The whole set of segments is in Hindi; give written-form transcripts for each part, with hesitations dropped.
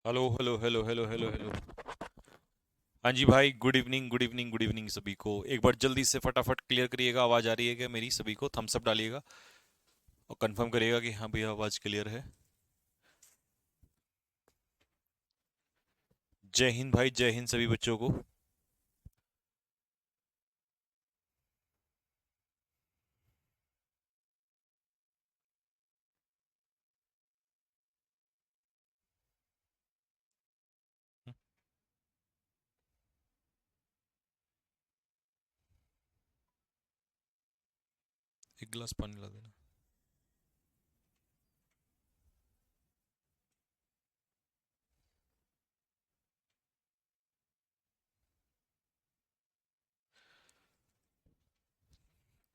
Hello hello hello hello hello hello. हाँ जी भाई, good evening good evening good evening सभी को। एक बार जल्दी से फटाफट क्लियर करिएगा, आवाज़ आ रही है क्या मेरी? सभी को थम्स अप डालिएगा और कंफर्म करिएगा कि हाँ भैया आवाज़ क्लियर है। जय हिंद भाई, जय हिंद सभी बच्चों को। एक गिलास पानी ला देना।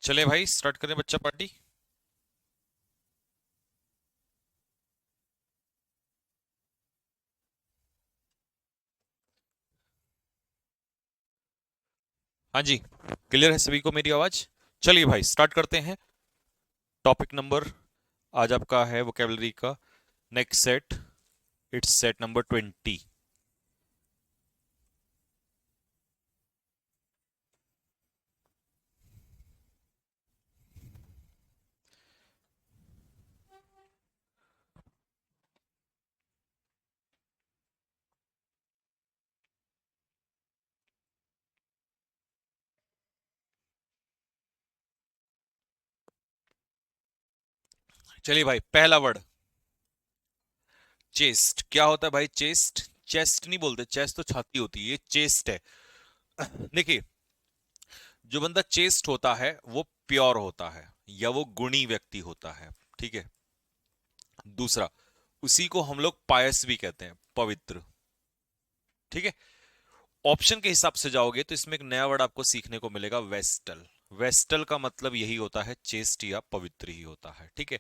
चले भाई, स्टार्ट करें बच्चा पार्टी। हाँ जी, क्लियर है सभी को मेरी आवाज़? चलिए भाई स्टार्ट करते हैं। टॉपिक नंबर आज आपका है वोकेबलरी का next set. It's set number 20। चलिए भाई, पहला वर्ड चेस्ट। क्या होता है भाई चेस्ट? चेस्ट नहीं बोलते, चेस्ट तो छाती होती है, ये चेस्ट है। देखिए, जो बंदा चेस्ट होता है वो प्योर होता है या वो गुणी व्यक्ति होता है। ठीक है। दूसरा, उसी को हम लोग पायस भी कहते हैं, पवित्र। ठीक है। ऑप्शन के हिसाब से जाओगे तो इसमें एक नया वर्ड आपको सीखने को मिलेगा, वेस्टल। वेस्टल का मतलब यही होता है, चेस्ट या पवित्र ही होता है। ठीक है।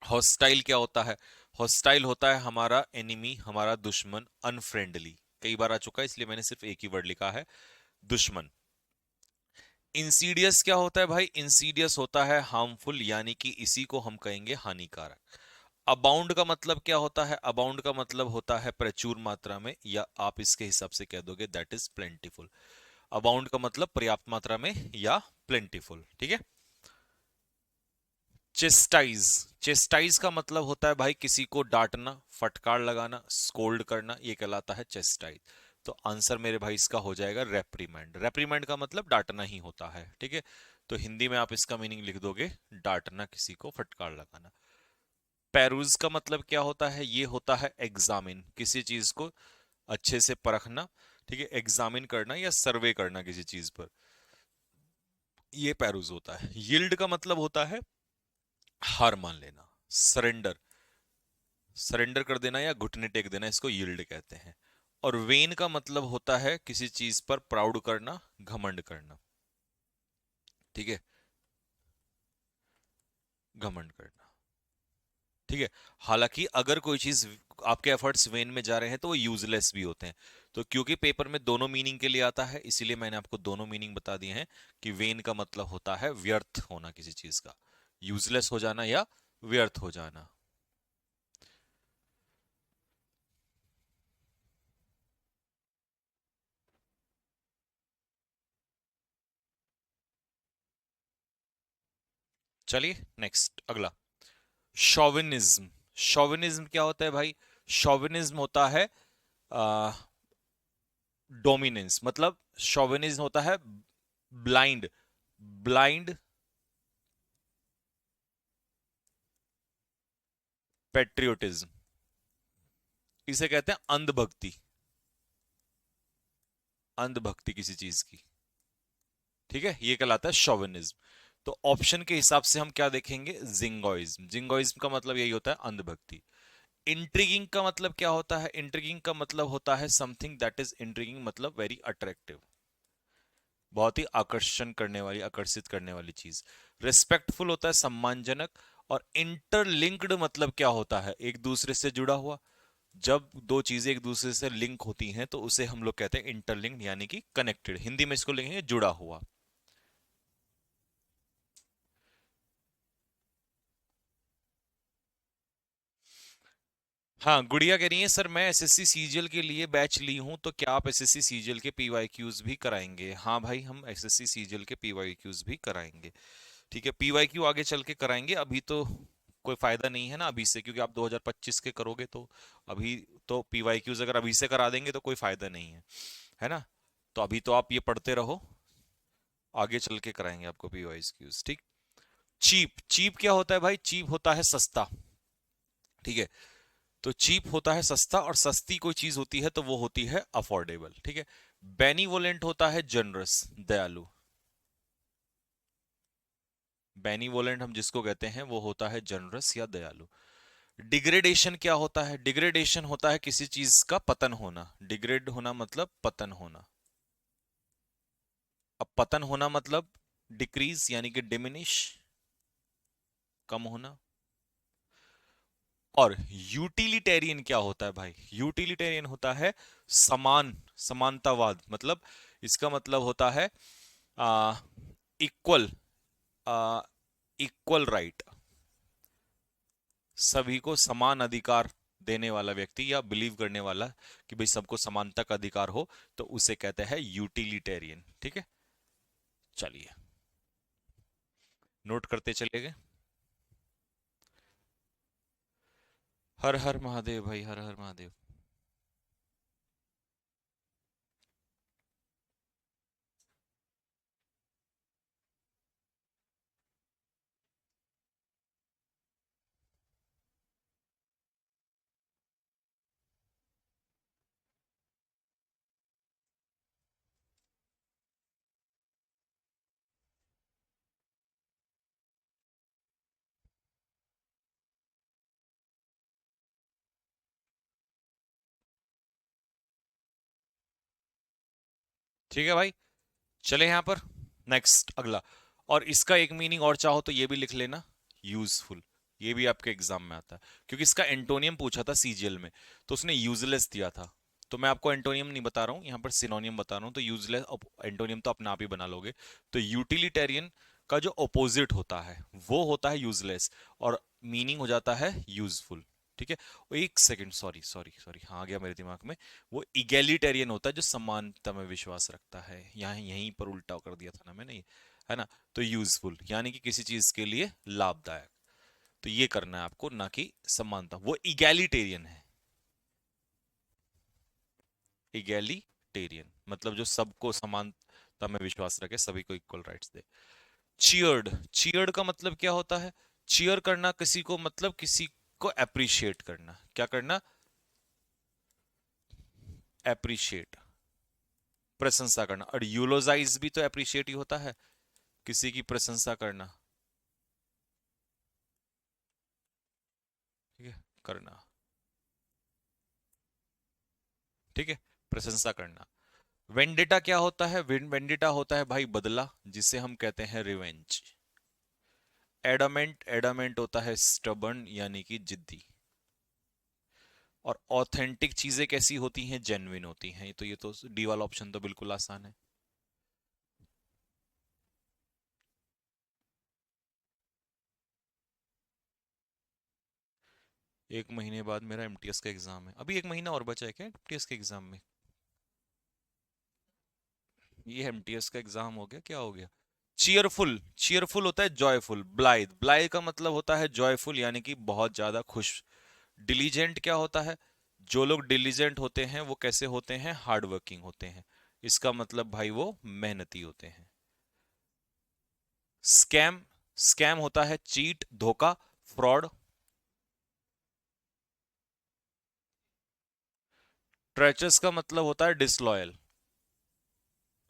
हॉस्टाइल क्या होता है? हॉस्टाइल होता है हमारा एनिमी, हमारा दुश्मन, अनफ्रेंडली। कई बार आ चुका है इसलिए मैंने सिर्फ एक ही वर्ड लिखा है, दुश्मन। इंसीडियस क्या होता है भाई? इंसीडियस होता है हार्मफुल, यानी कि इसी को हम कहेंगे हानिकारक। अबाउंड का मतलब क्या होता है? अबाउंड का मतलब होता है प्रचुर मात्रा में, या आप इसके हिसाब से कह दोगे दैट इज प्लेंटीफुल। अबाउंड का मतलब पर्याप्त मात्रा में या प्लेंटीफुल। ठीक है। चेस्टाइज। चेस्टाइज का मतलब होता है भाई किसी को डांटना, फटकार लगाना, स्कोल्ड करना, ये कहलाता है चेस्टाइज। तो आंसर मेरे भाई इसका हो जाएगा रेप्रीमेंड। रेप्रीमेंड का मतलब डांटना ही होता है। ठीक है। तो हिंदी में आप इसका मीनिंग लिख दोगे डांटना, किसी को फटकार लगाना। पेरूज का मतलब क्या होता है? ये होता है एग्जामिन, किसी चीज को अच्छे से परखना। ठीक है, एग्जामिन करना या सर्वे करना किसी चीज पर, ये पेरूज होता है। यील्ड का मतलब होता है हार मान लेना, सरेंडर। सरेंडर कर देना या घुटने टेक देना, इसको यील्ड कहते हैं। और वेन का मतलब होता है किसी चीज पर प्राउड करना, घमंड करना। ठीक है, घमंड करना। ठीक है। हालांकि अगर कोई चीज आपके एफर्ट्स वेन में जा रहे हैं तो वो यूजलेस भी होते हैं। तो क्योंकि पेपर में दोनों मीनिंग के लिए आता है, इसीलिए मैंने आपको दोनों मीनिंग बता दिए हैं कि वेन का मतलब होता है व्यर्थ होना किसी चीज का, यूजलेस हो जाना या व्यर्थ हो जाना। चलिए नेक्स्ट, अगला। शॉविनिज्म। शॉविनिज्म क्या होता है भाई? शॉविनिज्म होता है डोमिनेंस। मतलब शॉविनिज्म होता है ब्लाइंड, ब्लाइंड पेट्रियोटिज्म। इसे कहते हैं अंधभक्ति, अंधभक्ति किसी चीज की। ठीक है, ये कहलाता है शॉविनिज्म। तो ऑप्शन के हिसाब से हम क्या देखेंगे? जिंगोइज्म। जिंगोइज्म का मतलब यही होता है, अंधभक्ति। इंट्रिगिंग का मतलब क्या होता है? इंट्रिगिंग का मतलब होता है समथिंग दैट इज इंट्रिगिंग, मतलब वेरी अट्रैक्टिव, बहुत ही आकर्षण करने वाली, आकर्षित करने वाली चीज। रिस्पेक्टफुल होता है सम्मानजनक। और इंटरलिंक्ड मतलब क्या होता है? एक दूसरे से जुड़ा हुआ। जब दो चीजें एक दूसरे से लिंक होती हैं तो उसे हम लोग कहते हैं इंटरलिंक्ड, यानी कि कनेक्टेड। हिंदी में इसको लिखेंगे जुड़ा हुआ। हाँ, गुड़िया कह रही है सर मैं एसएससी सीजीएल के लिए बैच ली हूँ, तो क्या आप एसएससी सीजीएल के पीवाईक्यूज भी कराएंगे? हाँ भाई, हम एसएससी सीजीएल के पीवाईक्यूज भी कराएंगे। ठीक है, पीवाईक्यू आगे चल के कराएंगे, अभी तो कोई फायदा नहीं है ना अभी से, क्योंकि आप 2025 के करोगे तो अभी तो पीवाईक्यूज अगर अभी से करा देंगे तो कोई फायदा नहीं है ना। तो अभी तो आप ये पढ़ते रहो, आगे चल के कराएंगे आपको पीवाईक्यूज। ठीक। चीप, चीप क्या होता है भाई? चीप होता है सस्ता। ठीक है, तो चीप होता है सस्ता, और सस्ती कोई चीज होती है तो वो होती है अफोर्डेबल। ठीक है। बेनीवोलेंट होता है जनरस, दयालु। बेनीवोलेंट हम जिसको कहते हैं वो होता है जनरस या दयालु। डिग्रेडेशन क्या होता है? डिग्रेडेशन होता है किसी चीज का पतन होना। डिग्रेड होना मतलब पतन होना। अब पतन होना मतलब डिक्रीज यानी कि डिमिनिश, कम होना। और यूटिलिटेरियन क्या होता है भाई? यूटिलिटेरियन होता है समान, समानतावाद। मतलब इसका मतलब होता है इक्वल, इक्वल राइट, सभी को समान अधिकार देने वाला व्यक्ति, या बिलीव करने वाला कि भाई सबको समानता का अधिकार हो, तो उसे कहते हैं यूटिलिटेरियन। ठीक है, चलिए नोट करते चले गए। हर हर महादेव भाई, हर हर महादेव। ठीक है भाई, चले यहां पर नेक्स्ट अगला। और इसका एक मीनिंग और चाहो तो ये भी लिख लेना, यूजफुल। ये भी आपके एग्जाम में आता है, क्योंकि इसका एंटोनियम पूछा था सीजीएल में, तो उसने यूजलेस दिया था। तो मैं आपको एंटोनियम नहीं बता रहा हूं, यहां पर सिनोनियम बता रहा हूं, तो यूजलेस एंटोनियम तो अपने आप ही बना लोगे। तो यूटिलिटेरियन का जो अपोजिट होता है वो होता है यूजलेस, और मीनिंग हो जाता है यूजफुल। ठीक है। एक सेकंड, सॉरी सॉरी सॉरी, हाँ आ गया मेरे दिमाग में। वो इगैलिटेरियन होता है जो समानता में विश्वास रखता है। यहाँ यहीं पर उल्टा कर दिया था ना मैंने, है ना। तो यूजफुल यानी कि किसी चीज के लिए लाभदायक, तो ये करना है आपको, ना कि समानता। वो इगैलिटेरियन है। इगैलिटेरियन मतलब जो सबको समानता में विश्वास रखे, सभी को इक्वल राइट्स दे। चीयर्ड, चीयर्ड का मतलब क्या होता है? चीयर करना किसी को, मतलब किसी को अप्रिशिएट करना। क्या करना? अप्रिशिएट, प्रशंसा करना। और यूलोजाइज भी तो अप्रिशिएट ही होता है, किसी की प्रशंसा करना। ठीक है, करना। ठीक है, प्रशंसा करना। वेंडिटा क्या होता है? वेंडिटा होता है भाई बदला, जिसे हम कहते हैं रिवेंज। एडामेंट, एडामेंट होता है स्टबर्न यानी कि जिद्दी। और ऑथेंटिक चीजें कैसी होती हैं? जेन्युइन होती हैं। तो ये तो डी वाला ऑप्शन तो बिल्कुल आसान है। एक महीने बाद मेरा एमटीएस का एग्जाम है, अभी एक महीना और बचा है क्या एमटीएस के एग्जाम में? ये एमटीएस का एग्जाम हो गया, क्या हो गया? चीयरफुल, चीयरफुल होता है जॉयफुल। ब्लाइथ, ब्लाइथ का मतलब होता है जॉयफुल यानी कि बहुत ज्यादा खुश। डिलीजेंट क्या होता है? जो लोग डिलीजेंट होते हैं वो कैसे होते हैं? हार्ड वर्किंग होते हैं। इसका मतलब भाई वो मेहनती होते हैं। स्कैम, स्कैम होता है चीट, धोखा, फ्रॉड। ट्रेचस का मतलब होता है डिसलॉयल,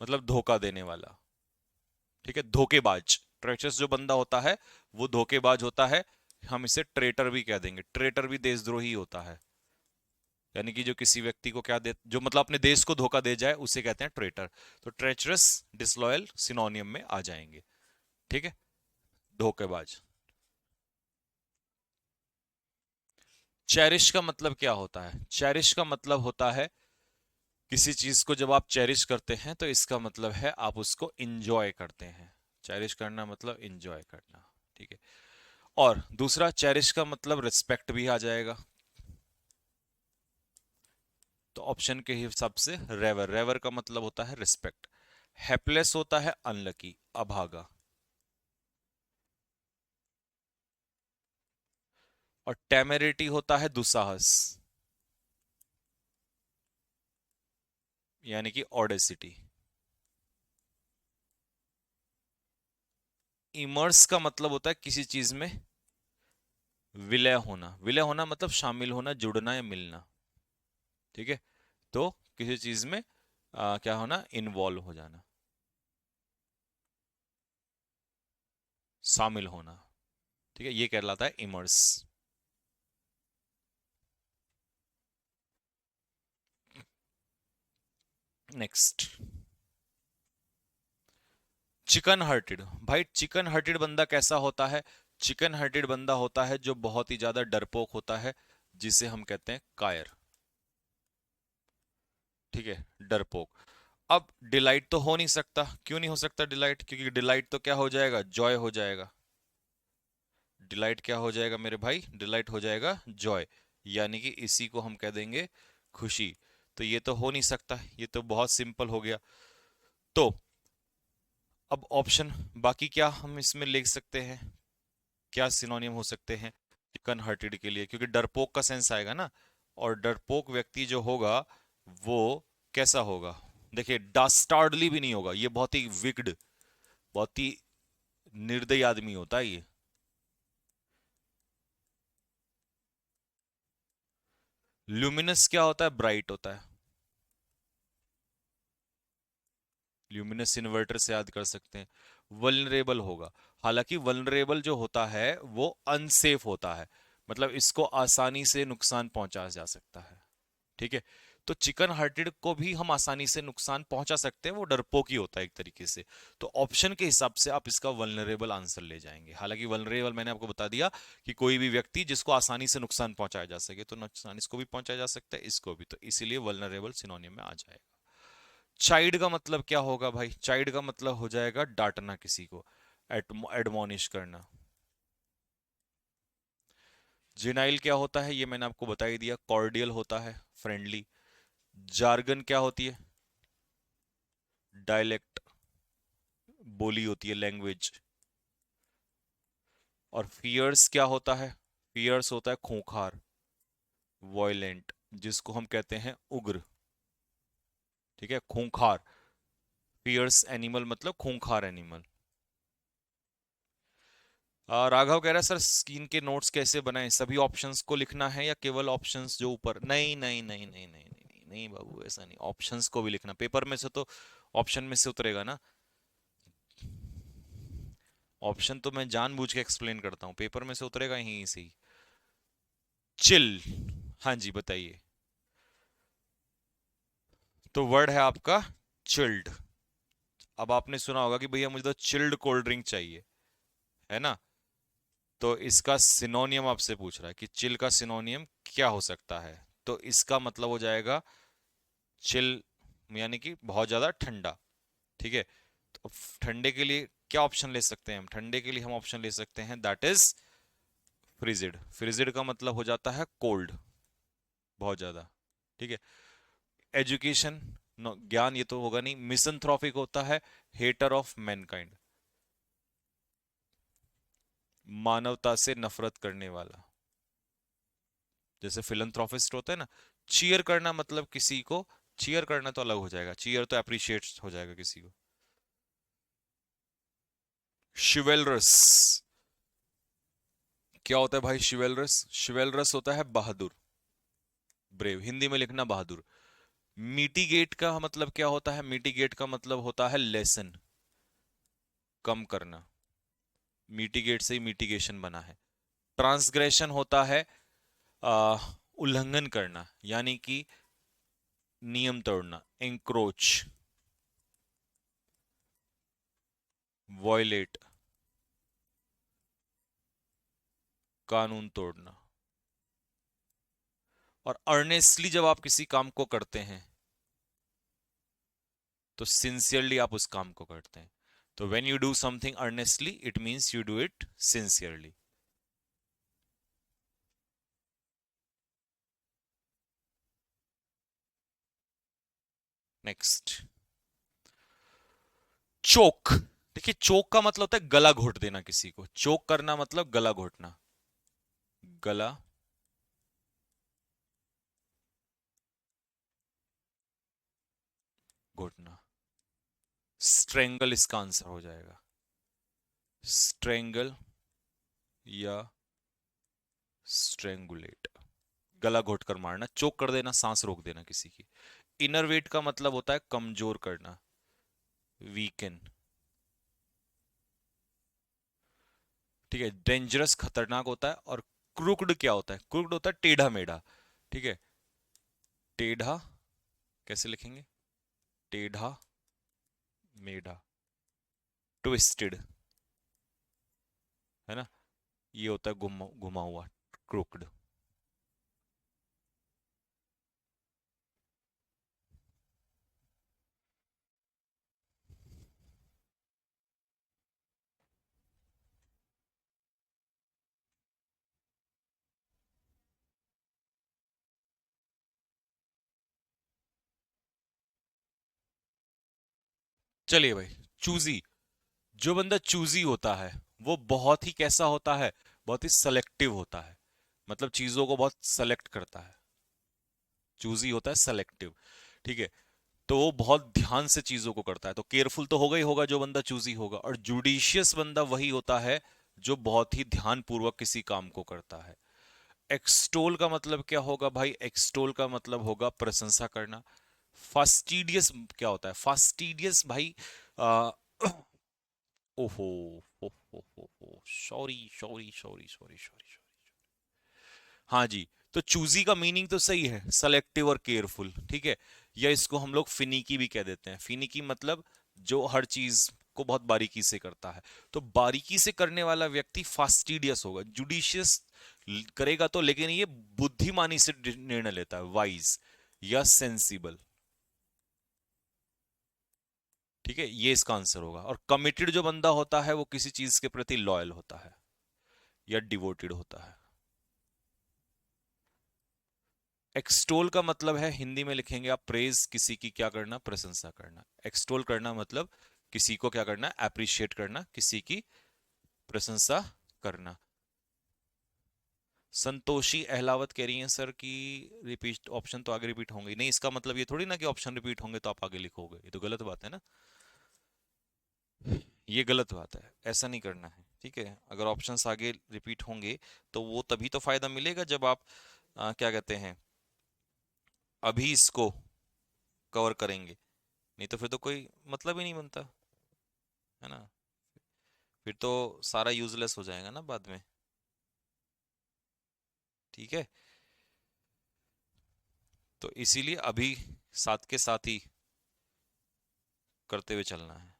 मतलब धोखा देने वाला। ठीक है, धोखेबाज। ट्रेचस जो बंदा होता है वो धोखेबाज होता है। हम इसे ट्रेटर भी कह देंगे, ट्रेटर भी देशद्रोही होता है। यानी कि जो किसी व्यक्ति को क्या दे, जो मतलब अपने देश को धोखा दे जाए, उसे कहते हैं ट्रेटर। तो ट्रेचरस, डिसलॉयल सिनोनियम में आ जाएंगे। ठीक है, धोखेबाज। चेरिश का मतलब क्या होता है? चेरिश का मतलब होता है किसी चीज को जब आप चेरिश करते हैं तो इसका मतलब है आप उसको इंजॉय करते हैं। चेरिश करना मतलब इंजॉय करना। ठीक है। और दूसरा, चेरिश का मतलब रिस्पेक्ट भी आ जाएगा। तो ऑप्शन के हिसाब से रेवर, रेवर का मतलब होता है रिस्पेक्ट। हैपलेस होता है अनलकी, अभागा। और टेमेरिटी होता है दुस्साहस, यानी कि ऑडेसिटी। इमर्स का मतलब होता है किसी चीज में विलय होना, विलय होना मतलब शामिल होना, जुड़ना या मिलना। ठीक है, तो किसी चीज में क्या होना, इन्वॉल्व हो जाना, शामिल होना। ठीक है, ये कहलाता है इमर्स। Next, chicken hearted. भाई चिकन हार्टेड बंदा कैसा होता है? चिकन हार्टेड बंदा होता है जो बहुत ही ज्यादा डरपोक होता है, जिसे हम कहते हैं कायर। ठीक है, डरपोक। अब डिलाइट तो हो नहीं सकता, क्यों नहीं हो सकता डिलाइट? क्योंकि डिलाइट तो क्या हो जाएगा, जॉय हो जाएगा। डिलाइट क्या हो जाएगा मेरे भाई? डिलाइट हो जाएगा जॉय, यानी कि इसी को हम कह देंगे खुशी। तो ये तो हो नहीं सकता, ये तो बहुत सिंपल हो गया। तो अब ऑप्शन बाकी क्या हम इसमें लिख सकते हैं, क्या सिनोनियम हो सकते हैं चिकन हार्टेड के लिए? क्योंकि डरपोक का सेंस आएगा ना, और डरपोक व्यक्ति जो होगा वो कैसा होगा? देखिए, डास्टार्डली भी नहीं होगा, ये बहुत ही विक्ड, बहुत ही निर्दयी आदमी होता है ये। ल्यूमिनस क्या होता है? ब्राइट होता है। ल्यूमिनस इन्वर्टर से याद कर सकते हैं। वल्नरेबल होगा, हालांकि वल्नरेबल जो होता है वो अनसेफ होता है, मतलब इसको आसानी से नुकसान पहुंचा जा सकता है। ठीक है, तो चिकन हार्टेड को भी हम आसानी से नुकसान पहुंचा सकते हैं, वो डरपोक ही होता है एक तरीके से। तो ऑप्शन के हिसाब से आप इसका वल्नरेबल आंसर ले जाएंगे। हालांकि वल्नरेबल मैंने आपको बता दिया कि कोई भी व्यक्ति जिसको आसानी से नुकसान पहुंचाया जा सके, तो नुकसान इसको भी पहुंचाया जा सकता है, इसको भी, तो इसीलिए वल्नरेबल सिनोनियम में आ जाएगा। चाइल्ड का मतलब क्या होगा भाई? चाइल्ड का मतलब हो जाएगा डांटना किसी को, एडमोनिश करना। जिनाइल क्या होता है? ये मैंने आपको बता ही दिया, कॉर्डियल होता है, फ्रेंडली। जार्गन क्या होती है? डायलेक्ट, बोली होती है, लैंग्वेज। और फियर्स क्या होता है? फियर्स होता है खूंखार, वॉयलेंट, जिसको हम कहते हैं उग्र। ठीक है, खूंखार। फियर्स एनिमल मतलब खूंखार एनिमल। राघव कह रहा है सर स्क्रीन के नोट्स कैसे बनाएं, सभी ऑप्शंस को लिखना है या केवल ऑप्शंस जो ऊपर? नहीं नहीं नहीं नहीं नहीं नहीं नहीं बाबू, ऐसा नहीं, ऑप्शंस को भी लिखना, पेपर में से तो ऑप्शन में से उतरेगा ना। ऑप्शन तो मैं जानबूझ के एक्सप्लेन करता हूँ, पेपर में से उतरेगा यहीं से ही। चिल, हाँ जी बताइए। तो वर्ड है आपका चिल्ड। अब आपने सुना होगा कि भैया मुझे तो चिल्ड कोल्ड ड्रिंक चाहिए, है ना? तो इसका सिनोनियम आपसे पूछ रहा है कि चिल का सिनोनियम क्या हो सकता है। तो इसका मतलब हो जाएगा चिल, यानी कि बहुत ज्यादा ठंडा। ठीक है, तो ठंडे के लिए क्या ऑप्शन ले सकते हैं हम? ठंडे के लिए हम ऑप्शन ले सकते हैं दैट इज फ्रिजिड। फ्रिजिड का मतलब हो जाता है कोल्ड, बहुत ज्यादा। ठीक है, एजुकेशन, ज्ञान ये तो होगा नहीं। मिसंथ्रोपिक होता है हेटर ऑफ मैनकाइंड, मानवता से नफरत करने वाला, जैसे फिलंथ्रोपिस्ट होता है ना। चीयर करना मतलब किसी को, चीयर करना तो अलग हो जाएगा, चीयर तो अप्रिशिएट हो जाएगा किसी को। शिवेलरस क्या होता है भाई? शिवेलरस, शिवेलरस होता है बहादुर, ब्रेव, हिंदी में लिखना बहादुर। मिटिगेट का मतलब क्या होता है? मिटिगेट का मतलब होता है लेसन, कम करना। मिटिगेट से ही मिटिगेशन बना है। ट्रांसग्रेशन होता है आ, उल्लंघन करना, यानी कि नियम तोड़ना, एंक्रोच, वॉयलेट, कानून तोड़ना। और अर्नेस्टली जब आप किसी काम को करते हैं तो सिंसियरली आप उस काम को करते हैं। तो when you do something earnestly it means you do it sincerely. Next, choke. देखिए चोक का मतलब होता है गला घोट देना किसी को, चोक करना मतलब गला घोटना, गला घोटना। स्ट्रेंगल इसका आंसर हो जाएगा, स्ट्रेंगल या स्ट्रेंगुलेट, गला घोट कर मारना, चोक कर देना, सांस रोक देना किसी की। इनरवेट का मतलब होता है कमजोर करना, वीकन। ठीक है, डेंजरस खतरनाक होता है। और क्रूक्ड क्या होता है? क्रूक्ड होता है टेढ़ा मेढ़ा। ठीक है, टेढ़ा कैसे लिखेंगे? टेढ़ा मेढ़ा, ट्विस्टेड, है ना, ये होता है घुमा घुमा हुआ, क्रूक्ड। चलिए भाई, चूजी। जो बंदा चूजी होता है वो बहुत ही कैसा होता है? बहुत ही सेलेक्टिव होता है, मतलब चीजों को बहुत सेलेक्ट करता है। चूजी होता है सेलेक्टिव। ठीक है, तो वो बहुत ध्यान से चीजों को करता है, तो केयरफुल तो होगा ही होगा जो बंदा चूजी होगा। और जुडिशियस बंदा वही होता है जो बहुत ही ध्यानपूर्वक किसी काम को करता है। एक्सटोल का मतलब क्या होगा भाई? एक्सटोल का मतलब होगा प्रशंसा करना। फास्टिडियस क्या होता है? फास्टिडियस भाई, आ, ओहो, sorry sorry sorry sorry sorry. हाँ जी, तो चूजी का मीनिंग तो सही है, सेलेक्टिव और केयरफुल। ठीक है, या इसको हम लोग फिनिकी भी कह देते हैं। फिनिकी मतलब जो हर चीज को बहुत बारीकी से करता है। तो बारीकी से करने वाला व्यक्ति फास्टिडियस होगा। जुडिशियस करेगा तो, लेकिन ये बुद्धिमानी से निर्णय लेता है, वाइज या सेंसिबल। ठीक है, ये इसका आंसर होगा। और कमिटेड जो बंदा होता है वो किसी चीज के प्रति लॉयल होता है या डिवोटेड होता है। एक्सटोल का मतलब है, हिंदी में लिखेंगे आप, प्रेज, किसी की क्या करना? प्रशंसा करना। एक्सटोल करना मतलब किसी को क्या करना? अप्रिशिएट करना, किसी की प्रशंसा करना। संतोषी अहलावत कह रही हैं सर कि रिपीट, ऑप्शन तो आगे रिपीट होंगे नहीं, इसका मतलब ये थोड़ी ना कि ऑप्शन रिपीट होंगे तो आप आगे लिखोगे, ये तो गलत बात है ना। ये गलत बात है, ऐसा नहीं करना है। ठीक है, अगर ऑप्शंस आगे रिपीट होंगे तो वो तभी तो फायदा मिलेगा जब आप क्या कहते हैं, अभी इसको कवर करेंगे, नहीं तो फिर तो कोई मतलब ही नहीं बनता, है ना। फिर तो सारा यूजलेस हो जाएगा ना बाद में। ठीक है, तो इसीलिए अभी साथ के साथ ही करते हुए चलना है।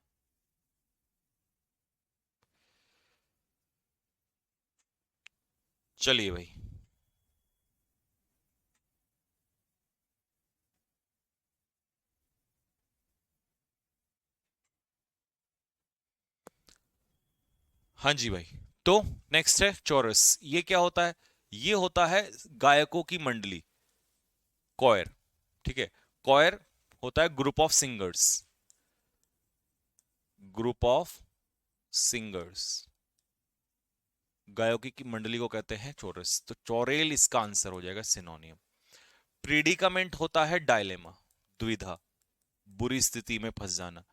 चलिए भाई, हाँ जी भाई। तो नेक्स्ट है चौरस। ये क्या होता है? ये होता है गायकों की मंडली, कॉयर। ठीक है, कॉयर होता है group of singers, group of singers. गायकों की मंडली को कहते हैं चौरस, तो चौरेल इसका आंसर हो जाएगा, सिनोनियम। प्रीडिकामेंट होता है डायलेमा, दुविधा, बुरी स्थिति में फंस जाना,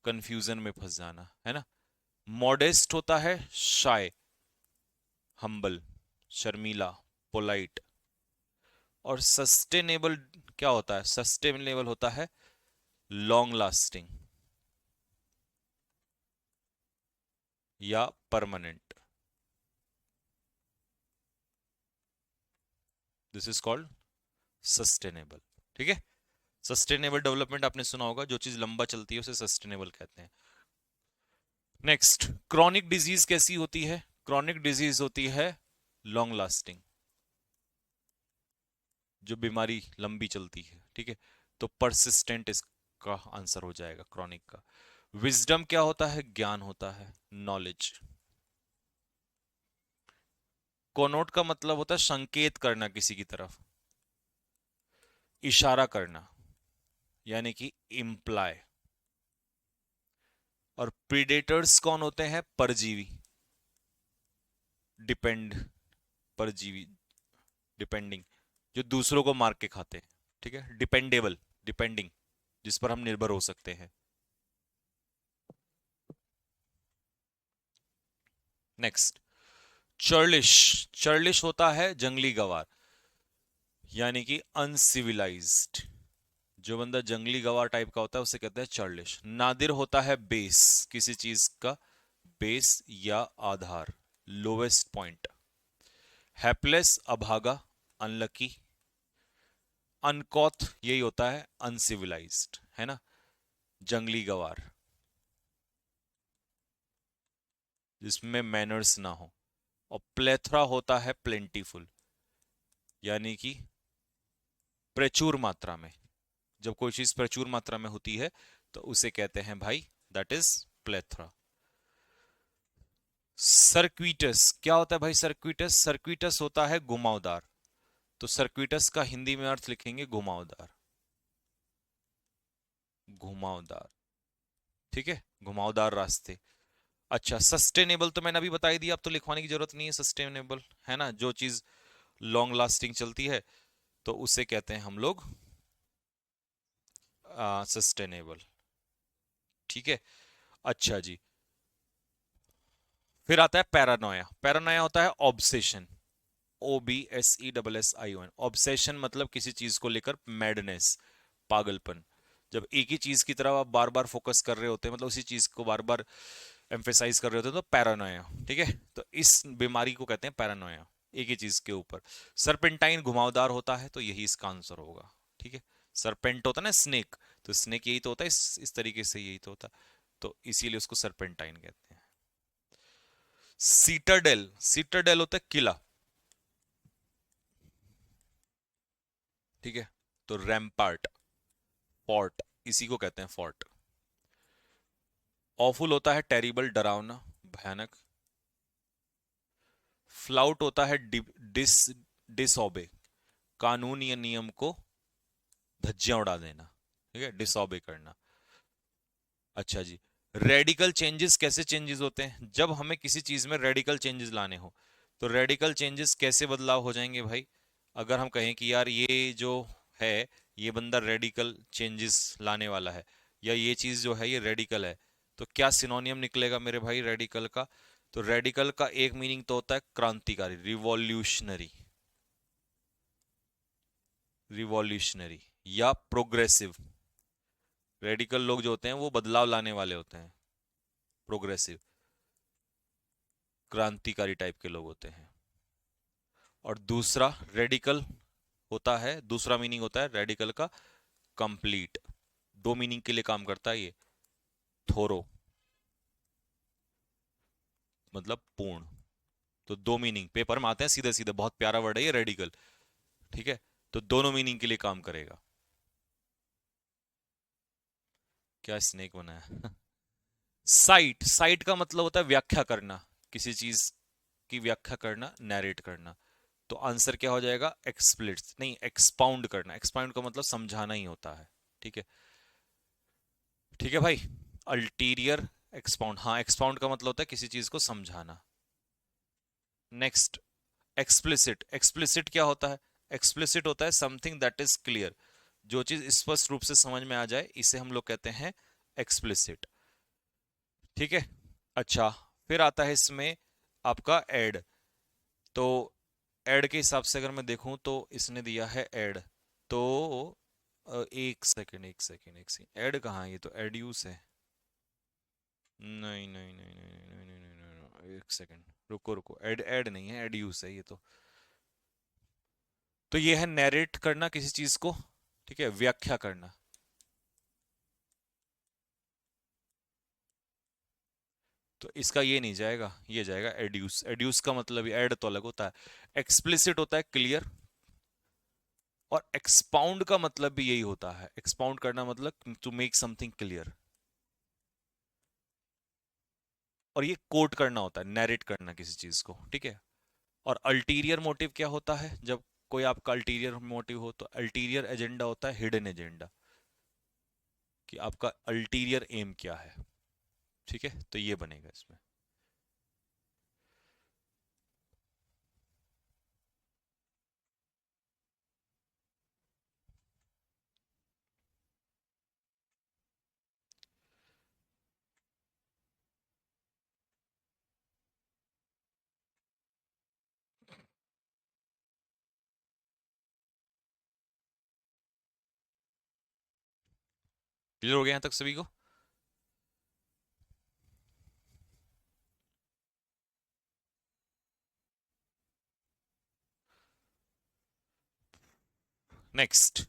कंफ्यूजन में फंस जाना, है ना। मॉडेस्ट होता है शाय, हम्बल, शर्मीला, पोलाइट। और सस्टेनेबल क्या होता है? सस्टेनेबल होता है लॉन्ग लास्टिंग या permanent. This is called sustainable. ठीक है, सस्टेनेबल डेवलपमेंट आपने सुना होगा, जो चीज लंबा चलती है उसे सस्टेनेबल कहते हैं। नेक्स्ट, क्रॉनिक डिजीज कैसी होती है? क्रॉनिक डिजीज होती है लॉन्ग लास्टिंग, जो बीमारी लंबी चलती है। ठीक है, तो परसिस्टेंट इसका आंसर हो जाएगा, क्रॉनिक का। विजडम क्या होता है? ज्ञान होता है, नॉलेज। कोनोट का मतलब होता है संकेत करना किसी की तरफ, इशारा करना, यानी कि इम्प्लाई। और प्रीडेटर्स कौन होते हैं? परजीवी, डिपेंड, परजीवी, डिपेंडिंग, जो दूसरों को मार के खाते हैं। ठीक है, डिपेंडेबल, डिपेंडिंग, जिस पर हम निर्भर हो सकते हैं। नेक्स्ट, चर्लिश। चर्लिश होता है जंगली गवार, यानी कि अनसिविलाइज्ड। जो बंदा जंगली गवार टाइप का होता है उसे कहते हैं चर्लिश। नादिर होता है बेस, किसी चीज का बेस या आधार, लोवेस्ट पॉइंट। हैप्लेस, अभागा, अनलकी। अनकॉथ यही होता है अनसिविलाइज्ड, है ना, जंगली गवार, जिसमें मैनर्स ना हो। और प्लेथरा होता है प्लेंटीफुल, यानी कि प्रचुर मात्रा में। जब कोई चीज प्रचुर मात्रा में होती है तो उसे कहते हैं भाई, दैट इज प्लेथरा। सर्क्विटस क्या होता है भाई? सर्क्विटस, सर्क्विटस होता है घुमावदार। तो सर्क्विटस का हिंदी में अर्थ लिखेंगे घुमावदार, घुमावदार। ठीक है, घुमावदार रास्ते। अच्छा, सस्टेनेबल तो मैंने अभी बता ही दिया, अब तो लिखवाने की जरूरत नहीं है। सस्टेनेबल है ना, जो चीज लॉन्ग लास्टिंग चलती है तो उसे कहते हैं हम लोग सस्टेनेबल। ठीक है, अच्छा जी। फिर आता है पैरानोया। पैरानोया होता है ऑब्सेशन, OBSESSION। ऑब्सेशन मतलब किसी चीज को लेकर मैडनेस, पागलपन। जब एक ही चीज की तरफ आप बार बार फोकस कर रहे होते हैं, मतलब उसी चीज को बार बार एम्फेसाइज कर रहे होते हैं, तो पैरानोया। ठीक है, तो इस बीमारी को कहते हैं पैरानोया, एक ही चीज के ऊपर। सरपेंटाइन घुमावदार होता है, तो यही इसका आंसर होगा। ठीक है, सरपेंट होता है ना स्नेक, तो स्नेक यही तो होता है, इस तरीके से यही तो होता है, तो इसीलिए उसको सरपेंटाइन कहते हैं। सीटाडेल, सीटाडेल होता है किला। ठीक है, तो रैम्पार्ट, फोर्ट, इसी को कहते हैं फोर्ट। ऑफुल होता है टेरिबल, डरावना, भयानक। फ्लाउट होता है डिस डिसओबे, कानून या नियम को धज्जियां उड़ा देना। ठीक है, डिसओबे करना। अच्छा जी, रेडिकल चेंजेस कैसे चेंजेस होते हैं? जब हमें किसी चीज में रेडिकल चेंजेस लाने हो, तो रेडिकल चेंजेस कैसे बदलाव हो जाएंगे भाई? अगर हम कहें कि यार ये जो है, ये बंदा रेडिकल चेंजेस लाने वाला है, या ये चीज जो है ये रेडिकल है, तो क्या सिनोनियम निकलेगा मेरे भाई रेडिकल का? तो रेडिकल का एक मीनिंग तो होता है क्रांतिकारी, रिवॉल्यूशनरी, रिवॉल्यूशनरी या प्रोग्रेसिव। रेडिकल लोग जो होते हैं वो बदलाव लाने वाले होते हैं, प्रोग्रेसिव, क्रांतिकारी टाइप के लोग होते हैं। और दूसरा रेडिकल होता है, दूसरा मीनिंग होता है रेडिकल का कंप्लीट। दो मीनिंग के लिए काम करता है ये। थोरो मतलब पूर्ण। तो दो मीनिंग पेपर में आते हैं सीधे सीधे, बहुत प्यारा वर्ड है ये रेडिकल। ठीक है, तो दोनों मीनिंग के लिए काम करेगा। क्या स्नेक बना है? साइट, साइट का मतलब होता है व्याख्या करना, किसी चीज की व्याख्या करना, नैरेट करना। तो आंसर क्या हो जाएगा? एक्सप्लिट नहीं, एक्सपाउंड करना। एक्सपाउंड का मतलब समझाना ही होता है। ठीक है, ठीक है भाई। अल्टीरियर एक्सपाउंड, हाँ, एक्सपाउंड का मतलब होता है किसी चीज को समझाना। Next, explicit. एक्सप्लिसिट क्या होता है? एक्सप्लिसिट होता है समथिंग दैट इज क्लियर, जो चीज स्पष्ट रूप से समझ में आ जाए, इसे हम लोग कहते हैं एक्सप्लिसिट। ठीक है, अच्छा। फिर आता है इसमें आपका एड। तो एड के हिसाब से अगर मैं देखूं तो इसने दिया है एड, तो एक सेकंड, एक सेकंड, एक सेकंड, एड कहाँ है? ये तो एड्यूस है। नहीं नहीं नहीं नहीं नहीं नहीं नहीं नहीं, नहीं, नहीं, एक सेकंड, रुको रुको, एड एड नहीं है, एड्यूस है ये तो। तो ये है नैरेट करना किसी चीज को, ठीक है, व्याख्या करना। तो इसका ये नहीं जाएगा, ये जाएगा एड्यूस। एड्यूस का मतलब एड तो अलग होता है। एक्सप्लिसिट होता है क्लियर, और एक्सपाउंड का मतलब भी यही होता है, एक्सपाउंड करना मतलब टू मेक समथिंग क्लियर। और ये कोट करना होता है, नैरेट करना किसी चीज को। ठीक है, और अल्टीरियर मोटिव क्या होता है? जब कोई आपका अल्टीरियर मोटिव हो, तो अल्टीरियर एजेंडा होता है हिडन एजेंडा। कि आपका अल्टीरियर एम क्या है। ठीक है, तो ये बनेगा इसमें। क्लियर हो गया यहां तक सभी को? नेक्स्ट।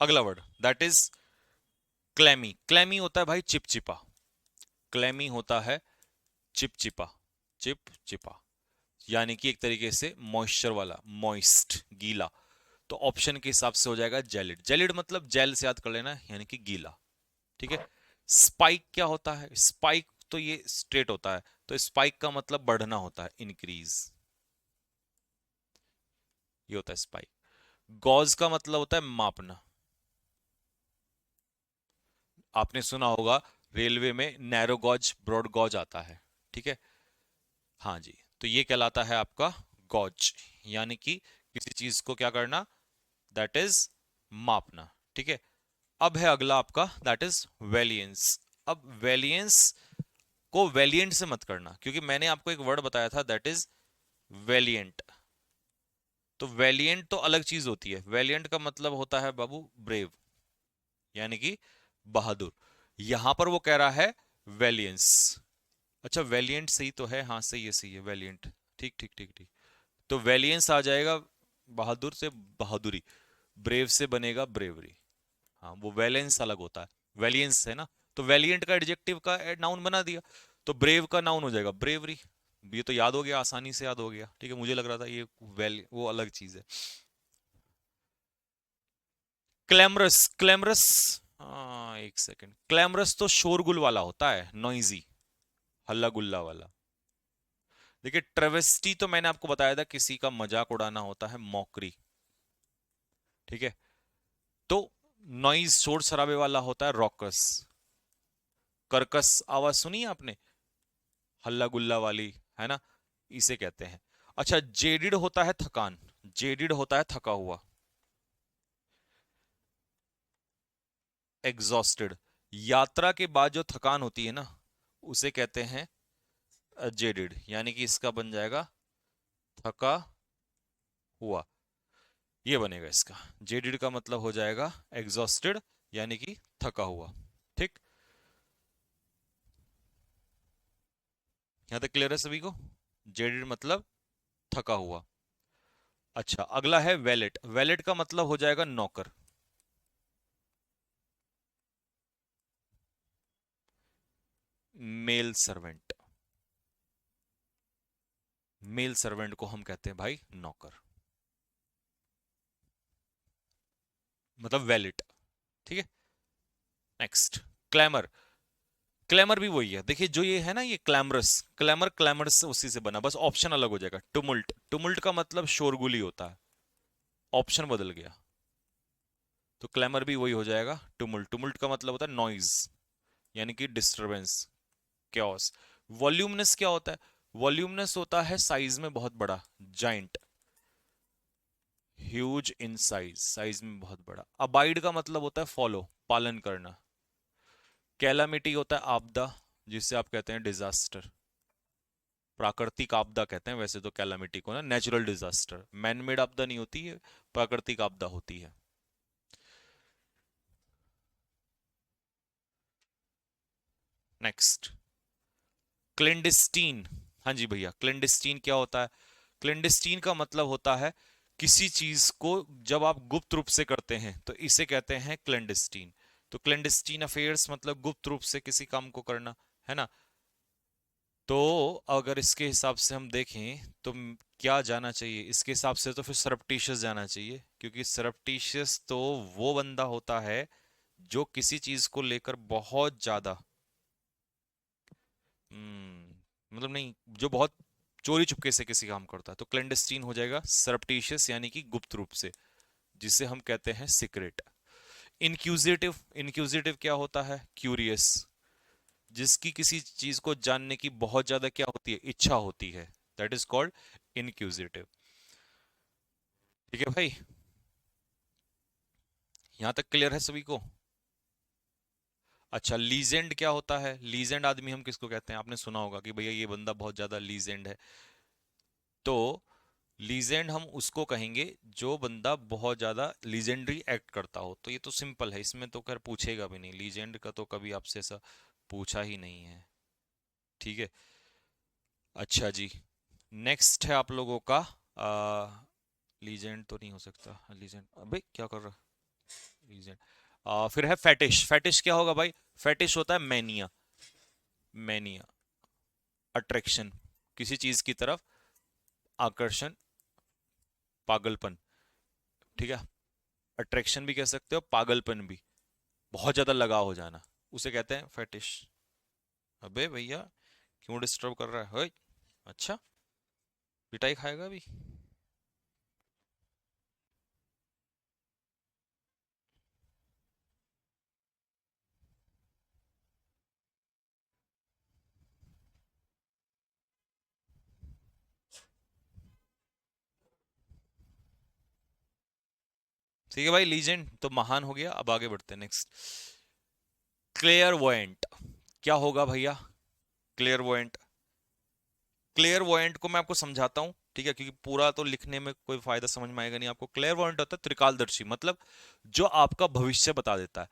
अगला word that is clammy. Clammy होता है भाई चिपचिपा। क्लैमी होता है चिपचिपा। चिपचिपा यानी कि एक तरीके से मॉइस्चर वाला, मॉइस्ट, गीला। तो ऑप्शन के हिसाब से हो जाएगा जेलिड। जेलिड मतलब जेल से याद कर लेना, यानी कि गीला। ठीक है। स्पाइक क्या होता है? स्पाइक तो ये स्ट्रेट होता है, तो स्पाइक का मतलब बढ़ना होता है, इंक्रीज। ये होता है स्पाइक। गॉज का मतलब होता है मापना। आपने सुना होगा रेलवे में नैरो गॉज, ब्रॉड गॉज आता है। ठीक है। हाँ जी। तो ये कहलाता है आपका गॉज, यानी कि किसी चीज को क्या करना, दैट इज मापना। ठीक है। अब है अगला आपका दैट इज वेलियंस। अब वेलियंस को वेलिएंट से मत करना, क्योंकि मैंने आपको एक वर्ड बताया था दैट इज वेलिएंट। तो वेलिएंट तो अलग चीज होती है। वेलिएंट का मतलब होता है बाबू ब्रेव, यानी कि बहादुर। यहां पर वो कह रहा है वेलियंस। अच्छा वेलिएंट सही तो है, हाँ सही है, सही है वेलिएंट। ठीक ठीक ठीक ठीक। तो वेलियंस आ जाएगा, बहादुर से बहादुरी, ब्रेव से बनेगा ब्रेवरी। हाँ वो वैलेंस अलग होता है, वैलियंस है ना। तो वैलिएंट का एडजेक्टिव का नाउन बना दिया, तो ब्रेव का नाउन हो जाएगा ब्रेवरी। ये तो याद हो गया, आसानी से याद हो गया। ठीक है, मुझे लग रहा था ये वेल वो अलग चीज है। क्लैमरस। क्लैमरस, हाँ एक सेकंड, क्लैमरस तो शोरगुल वाला होता है, नॉइजी, हल्ला गुल्ला वाला। देखिए ट्रेवेस्टी तो मैंने आपको बताया था, किसी का मजाक उड़ाना होता है, मॉकरी। ठीक है। तो नॉइज शोर शराबे वाला होता है रॉकस। कर्कस आवाज सुनी है आपने, हल्ला गुल्ला वाली, है ना, इसे कहते हैं। अच्छा जेडिड होता है थकान। जेडिड होता है थका हुआ। एग्जॉस्टेड, यात्रा के बाद जो थकान होती है ना, उसे कहते हैं जेडिड, यानी कि इसका बन जाएगा थका हुआ। ये बनेगा इसका, जेडिड का मतलब हो जाएगा एग्जॉस्टेड, यानी कि थका हुआ। ठीक, यहां तक क्लियर है सभी को? जेडिड मतलब थका हुआ। अच्छा अगला है वैलेट। वैलेट का मतलब हो जाएगा नौकर। Mail servant. मेल सर्वेंट को हम कहते हैं भाई नौकर, मतलब वैलिड। ठीक है। Next, clamour. क्लैमर भी वही है, देखिए जो ये है ना, ये क्लैमरस, क्लैमर क्लैमरस उसी से बना, बस ऑप्शन अलग हो जाएगा। टुमुल्ट, टुमुल्ट का मतलब शोरगुली होता है, ऑप्शन बदल गया। तो क्लैमर भी वही हो जाएगा टुमुल्ट। टुमुल्ट का मतलब होता है नॉइज, यानी कि डिस्टरबेंस, क्योस। वॉल्यूमनेस क्या होता है? वॉल्यूमनेस होता है साइज में बहुत बड़ा, giant, huge in size, size में बहुत बड़ा। अबाइड का मतलब होता है फॉलो, पालन करना। कैलामिटी होता है आपदा, जिसे आप कहते हैं डिजास्टर, प्राकृतिक आपदा कहते हैं वैसे तो कैलामिटी को ना, नेचुरल डिजास्टर। मैन मेड आपदा नहीं होती है, प्राकृतिक आपदा होती है। नेक्स्ट, क्लेंडिस्टीन। हाँ जी भैया, क्लेंडिस्टीन क्या होता है? क्लेंडिस्टीन का मतलब होता है किसी चीज को जब आप गुप्त रूप से करते हैं तो इसे कहते हैं क्लेंडिस्टीन। तो क्लेंडिस्टीन अफेयर्स मतलब गुप्त रूप से किसी काम को करना, है ना। तो अगर इसके हिसाब से हम देखें तो क्या जाना चाहिए इसके हिसाब से, तो फिर सरप्टिशियस जाना चाहिए, क्योंकि सरप्टिशियस तो वो बंदा होता है जो किसी चीज को लेकर बहुत ज्यादा मतलब नहीं, जो बहुत चोरी चुपके से किसी काम करता है, तो क्लेंडेस्टीन हो जाएगा सरप्टिशियस यानी कि गुप्त रूप से, जिसे हम कहते हैं सीक्रेट। इनक्यूजिटिव, इनक्यूजिटिव क्या होता है? क्यूरियस, जिसकी किसी चीज को जानने की बहुत ज्यादा क्या होती है? इच्छा होती है, दैट इज कॉल्ड इनक्यूजिटिव। ठीक है भाई, यहां तक क्लियर है सभी को? अच्छा, लीजेंड क्या होता है? लीजेंड आदमी हम किसको कहते हैं? आपने सुना होगा कि भैया ये बंदा बहुत ज्यादा लीजेंड है। तो लीजेंड हम उसको कहेंगे जो बंदा बहुत ज्यादा लीजेंडरी एक्ट करता हो। तो ये तो सिंपल है, इसमें तो खैर पूछेगा भी नहीं, लीजेंड का तो कभी आपसे ऐसा पूछा ही नहीं है। ठीक है। अच्छा जी, नेक्स्ट है आप लोगों का लीजेंड तो नहीं हो सकता, लीजेंड अबे क्या कर रहा? लीजेंड फिर है फेटिश। फेटिश क्या होगा भाई? फेटिश होता है मैनिया। मैनिया, अट्रैक्शन, किसी चीज की तरफ आकर्षण, पागलपन। ठीक है, अट्रैक्शन भी कह सकते हो, पागलपन भी, बहुत ज्यादा लगाव हो जाना, उसे कहते हैं फेटिश। अबे भैया क्यों डिस्टर्ब कर रहा है? होय, अच्छा, पिटाई खाएगा भी। ठीक है भाई, लीजेंड तो महान हो गया। अब आगे बढ़ते हैं नेक्स्ट। क्लेयरवॉयंट क्या होगा भैया? क्लेयरवॉयंट, क्लेयरवॉयंट को मैं आपको समझाता हूं, ठीक है, क्योंकि पूरा तो लिखने में कोई फायदा समझ में आएगा नहीं आपको। क्लेयरवॉयंट होता है त्रिकालदर्शी, मतलब जो आपका भविष्य बता देता है।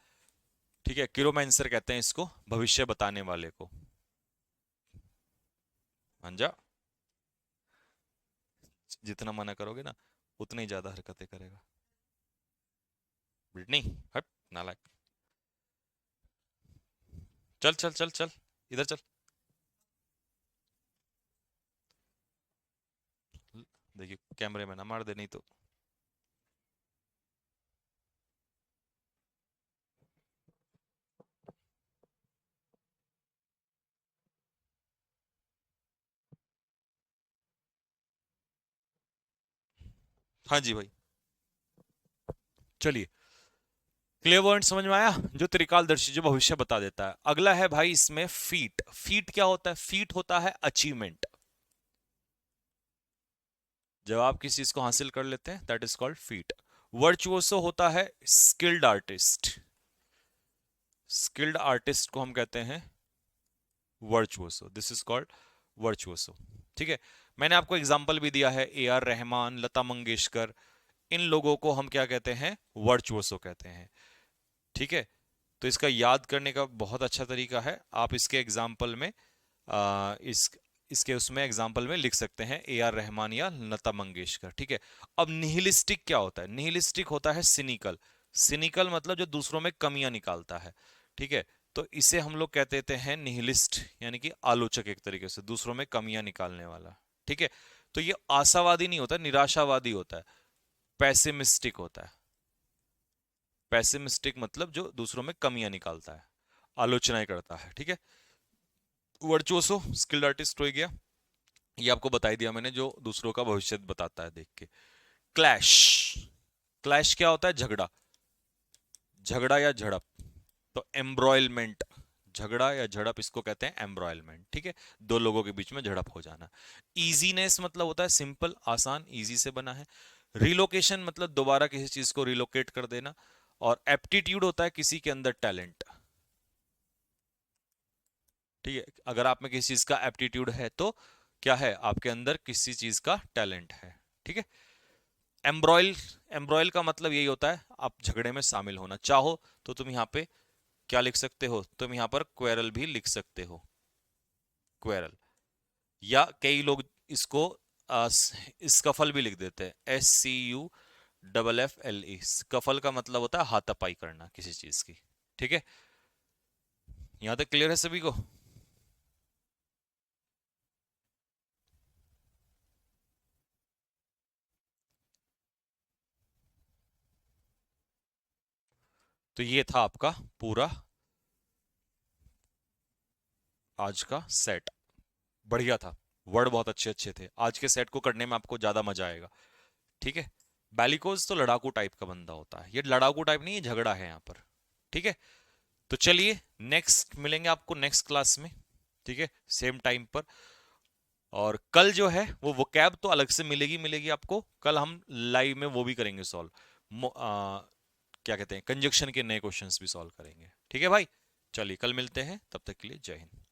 ठीक है, किरोमैंसर कहते हैं इसको, भविष्य बताने वाले को। अंजा, जितना मना करोगे ना उतनी ही ज्यादा हरकतें करेगा। ब्रिटनी, हट, नालायक। चल चल चल चल, इधर चल। देखिए कैमरे में ना मार दे नहीं तो। हाँ जी भाई, चलिए। क्लेवर्ड समझ में आया, जो त्रिकालदर्शी, जो भविष्य बता देता है। अगला है भाई इसमें फीट। फीट क्या होता है? फीट होता है अचीवमेंट, जब आप किसी चीज को हासिल कर लेते हैं, दैट इज कॉल्ड फीट। वर्चुओसो होता है स्किल्ड आर्टिस्ट। स्किल्ड आर्टिस्ट को हम कहते हैं वर्चुओसो, दिस इज कॉल्ड वर्चुओसो। ठीक है, मैंने आपको एग्जांपल भी दिया है, ए आर रहमान, लता मंगेशकर, इन लोगों को हम क्या कहते हैं? वर्चुओसो कहते हैं। ठीक है, तो इसका याद करने का बहुत अच्छा तरीका है, आप इसके एग्जाम्पल में इस इसके उसमें एग्जाम्पल में लिख सकते हैं ए आर रहमान या लता मंगेशकर। ठीक है, अब निहिलिस्टिक क्या होता है? निहिलिस्टिक होता है सिनिकल। सिनिकल मतलब जो दूसरों में कमियां निकालता है। ठीक है, तो इसे हम लोग कहते देते हैं निहिलिस्ट, यानी कि आलोचक, एक तरीके से दूसरों में कमियां निकालने वाला। ठीक है, तो ये आशावादी नहीं होता, निराशावादी होता है, पैसिमिस्टिक होता है। पैसिमिस्टिक मतलब जो दूसरों में कमियां निकालता है, आलोचनाएं करता है। ठीक है, वर्चुओसो स्किल्ड आर्टिस्ट हो गया, ये आपको बता ही दिया मैंने, जो दूसरों का भविष्य बताता है देख के। क्लैश, क्लैश क्या होता है? झगड़ा, झगड़ा या झड़प। तो एम्ब्रॉयलमेंट, झगड़ा या झड़प, इसको कहते हैं एम्ब्रॉयलमेंट। ठीक है, दो लोगों के बीच में झड़प हो जाना। इजीनेस मतलब होता है सिंपल, आसान, इजी से बना है। रिलोकेशन मतलब दोबारा किसी चीज को रिलोकेट कर देना। और एप्टीट्यूड होता है किसी के अंदर टैलेंट। ठीक है, अगर आप में किसी चीज का एप्टीट्यूड है तो क्या है? आपके अंदर किसी चीज का टैलेंट है। ठीक है, एम्ब्रॉयल, एम्ब्रॉयल का मतलब यही होता है आप झगड़े में शामिल होना चाहो, तो तुम यहाँ पे क्या लिख सकते हो? तुम यहाँ पर क्वेरल भी लिख सकते हो, क्वेरल। या कई लोग इसको स्कफल भी लिख देते हैं, SCUFFLE। स्कफल का मतलब होता है हाथापाई करना किसी चीज की। ठीक है, यहां तक क्लियर है सभी को? तो ये था आपका पूरा आज का सेट बढ़िया था, वर्ड बहुत अच्छे अच्छे थे। आज के सेट को करने में आपको ज्यादा मजा आएगा। ठीक है। बैलिकोज तो लड़ाकू टाइप का बंदा होता है, ये लड़ाकू टाइप नहीं, ये झगड़ा है यहाँ पर। ठीक है। तो चलिए नेक्स्ट मिलेंगे आपको नेक्स्ट क्लास में। ठीक है, सेम टाइम पर। और कल जो है वो वोकैब तो अलग से मिलेगी मिलेगी आपको, कल हम लाइव में वो भी करेंगे सॉल्व, क्या कहते हैं, कंजक्शन के नए क्वेश्चंस भी सॉल्व करेंगे। ठीक है भाई, चलिए कल मिलते हैं, तब तक के लिए जय हिंद।